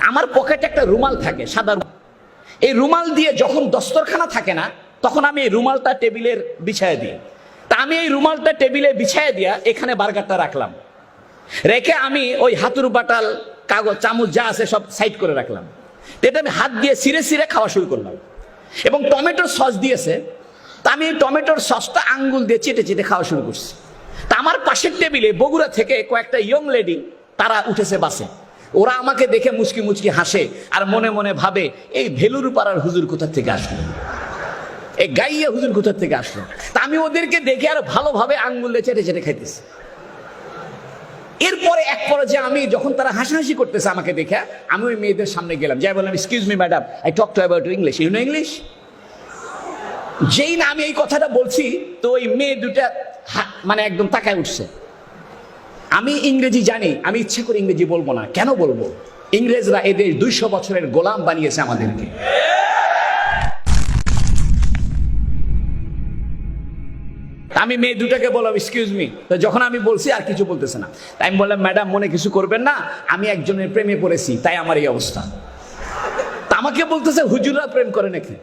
আমার পকেটে একটা রুমাল থাকে, সাদা রুমাল। এই রুমাল দিয়ে যখন দস্তরখানা থাকে না, তখন আমি এই রুমালটা টেবিলের বিছায় দিই। তা আমি এই রুমালটা টেবিলে বিছায় দিয়া এখানে বার্গারটা রাখলাম, রেখে আমি ওই হাতুর বাটাল কাগজ চামচ যা আছে সব সাইড করে রাখলাম। এটা আমি হাত দিয়ে ছিঁড়ে ছিঁড়ে খাওয়া শুরু করলাম। এবং টমেটোর সস দিয়েছে, তা আমি এই টমেটোর সসটা আঙ্গুল দিয়ে চেটে চেটে খাওয়া শুরু করছি। তা আমার পাশের টেবিলে বগুড়া থেকে কয়েকটা ইয়ং লেডি তারা উঠেছে বাসে। ওরা আমাকে দেখে মুচকি মুচকি হাসে আর মনে মনে ভাবে, এই ভেলুর পাড়ার হুজুর কোথা থেকে আসলো, এই গাইয়া হুজুর কোথা থেকে আসলো। তা আমি ওদেরকে দেখে আর ভালোভাবে আঙ্গুল দিয়ে চেটে চেটে খাইতেছি। এরপরে এক পর্যায়ে আমি যখন তারা হাসাহাসি করতেছে আমাকে দেখে, আমি ওই মেয়েদের সামনে গেলাম, যাই বললাম, excuse me madam, I talk to about English, you know English. যেই না আমি এই কথাটা বলছি, তো ওই মেয়ে দুটা মানে একদম তাকায় উঠছে। আমি ইংরেজি জানি, আমি ইচ্ছে করে ইংরেজি বলবো না। কেন বলবো? ইংরেজরা এদের 200 বছরের গোলাম বানিয়েছে আমাদেরকে। আমি মেয়ে দুটাকে বললাম এক্সকিউজ মি। তো যখন আমি বলছি আর কিছু বলতেছে না, তাই আমি বললাম, ম্যাডাম মনে কিছু করবেন না, আমি একজনের প্রেমে পড়েছি, তাই আমার এই অবস্থা। তা আমাকে বলতেছে হুজুররা প্রেম করে নাকি?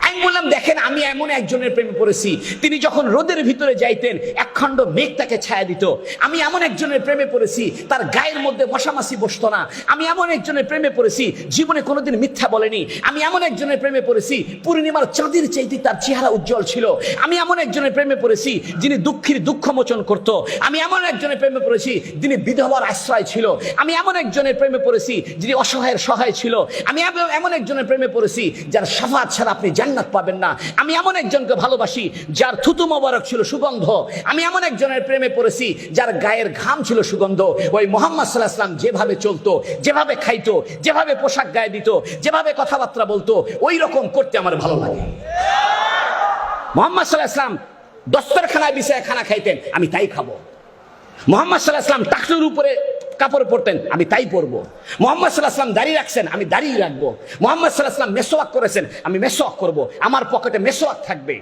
আমি বললাম, দেখেন, আমি এমন একজনের প্রেমে পড়েছি, তিনি যখন রোদের ভিতরে যাইতেন একখণ্ড মেঘ তাকে ছায়া দিত। আমি এমন একজনের প্রেমে পড়েছি, তার গায়ের মধ্যে মশামাছি বসতো না। আমি এমন একজনের প্রেমে পড়েছি, জীবনে কোনোদিন মিথ্যা বলেনি। আমি এমন একজনের প্রেমে পড়েছি, পূর্ণিমার চাঁদের চাইতে তার চেহারা উজ্জ্বল ছিল। আমি এমন একজনের প্রেমে পড়েছি, যিনি দুঃখীর দুঃখ মোচন করত। আমি এমন একজনের প্রেমে পড়েছি, যিনি বিধবার আশ্রয় ছিল। আমি এমন একজনের প্রেমে পড়েছি, যিনি অসহায়ের সহায় ছিল। আমি এমন একজনের প্রেমে পড়েছি, যার শাফাত ছাড়া আপনি জান্নাত পাবেন না। আমি এমন একজনকে ভালোবাসি, যার থুতু মোবারক ছিল সুগন্ধ। আমি এমন একজনের প্রেমে পড়েছি, যার গায়ের ঘাম ছিল সুগন্ধ। ওই মুহাম্মদ সাল্লাল্লাহু আলাইহি ওয়াসাল্লাম যেভাবে চলতো, যেভাবে খাইতো, যেভাবে পোশাক গায়ে দিত, যেভাবে কথাবার্তা বলতো, ওই রকম করতে আমার ভালো লাগে। মুহাম্মদ সাল্লাল্লাহু আলাইহি ওয়াসাল্লাম দস্তরখানায় বিছায় খানা খাইতেন, আমি তাই খাবো। মুহাম্মদ সাল্লাল্লাহু আলাইহি ওয়াসাল্লাম টাকলুর উপরে কাপড় পরতেন, আমি তাই পরবো। মুহাম্মদ সাল্লাল্লাহু আলাইহি ওয়াসাল্লাম দাড়ি রাখছেন, আমি দাড়ি রাখবো। মুহাম্মদ সাল্লাল্লাহু আলাইহি ওয়াসাল্লাম মেসওয়াক করেছেন, আমি মেসওয়াক করব। আমার পকেটে মেসওয়াক থাকবে।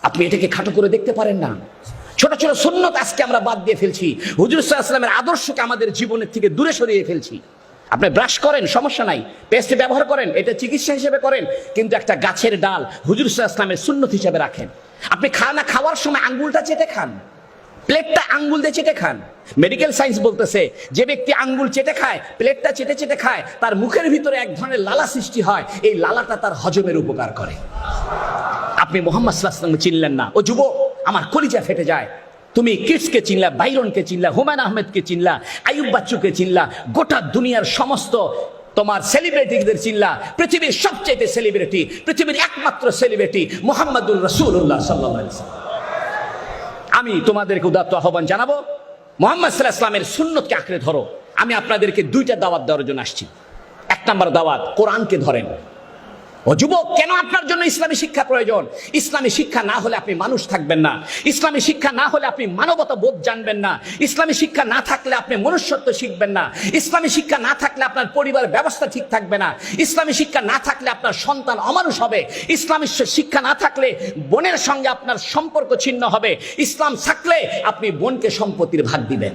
আপনি এটাকে খাটো করে দেখতে পারেন না? ছোট ছোট সুন্নত আজকে আমরা বাদ দিয়ে ফেলছি, হুজুর সাল্লাল্লাহু আলাইহি ওয়াসাল্লামের আদর্শকে আমাদের জীবনের থেকে দূরে সরিয়ে ফেলছি। আপনি ব্রাশ করেন, সমস্যা নাই, পেস্ট ব্যবহার করেন, এটা চিকিৎসা হিসেবে করেন, কিন্তু একটা গাছের ডাল হুজুর সাল্লাল্লাহু আলাইহি ওয়াসাল্লামের সুন্নত হিসেবে রাখেন। আপনি খানা খাওয়ার সময় আঙ্গুলটা চেটে খান, প্লেটটা আঙ্গুল দিয়ে চেটে খান। মেডিকেল সায়েন্স বলতেছে, যে ব্যক্তি আঙ্গুল চেটে খায়, প্লেটটা চেটে চেটে খায়, তার মুখের ভিতরে এক ধরনের লালা সৃষ্টি হয়। এই লালাটা তার হজমের উপকার করে। আপনি মুহাম্মদ সাল্লাল্লাহু আলাইহি ওয়াসাল্লাম চিনলেন না। ও যুবক, আমার কলিজা ফেটে যায়। তুমি কিডসকে চিনলা, বাইরনকে চিনলা, হুমায়ুন আহমেদকে চিনলা, আইয়ুব বাচ্চুকে চিনলা, গোটা দুনিয়ার সমস্ত তোমার সেলিব্রিটিদের চিনলা। পৃথিবীর সবচেয়ে সেলিব্রিটি, পৃথিবীর একমাত্র সেলিব্রিটি মুহাম্মদুর রাসূলুল্লাহ সাল্লাল্লাহু আলাইহি ওয়াসাল্লাম। আমি তোমাদেরকে উদাত্ত আহ্বান জানাবো, মুহাম্মদ সাল্লাল্লাহু আলাইহি ওয়াসাল্লামের সুন্নতকে আঁকড়ে ধরো। আমি আপনাদেরকে 2টা দাওয়াত দেওয়ার জন্য আসছি। 1 নম্বর দাওয়াত, কোরআনকে ধরেন। ও যুবক, কেন আপনার জন্য ইসলামী শিক্ষা প্রয়োজন? ইসলামী শিক্ষা না হলে আপনি মানুষ থাকবেন না। ইসলামী শিক্ষা না হলে আপনি মানবতা বোধ জানবেন না। ইসলামী শিক্ষা না থাকলে আপনি মনুষ্যত্ব শিখবেন না। ইসলামী শিক্ষা না থাকলে আপনার পরিবার ব্যবস্থা ঠিক থাকবে না। ইসলামী শিক্ষা না থাকলে আপনার সন্তান অমানুষ হবে। ইসলামী শিক্ষা না থাকলে বোনের সঙ্গে আপনার সম্পর্ক ছিন্ন হবে। ইসলাম থাকলে আপনি বোনকে সম্পত্তির ভাগ দিবেন।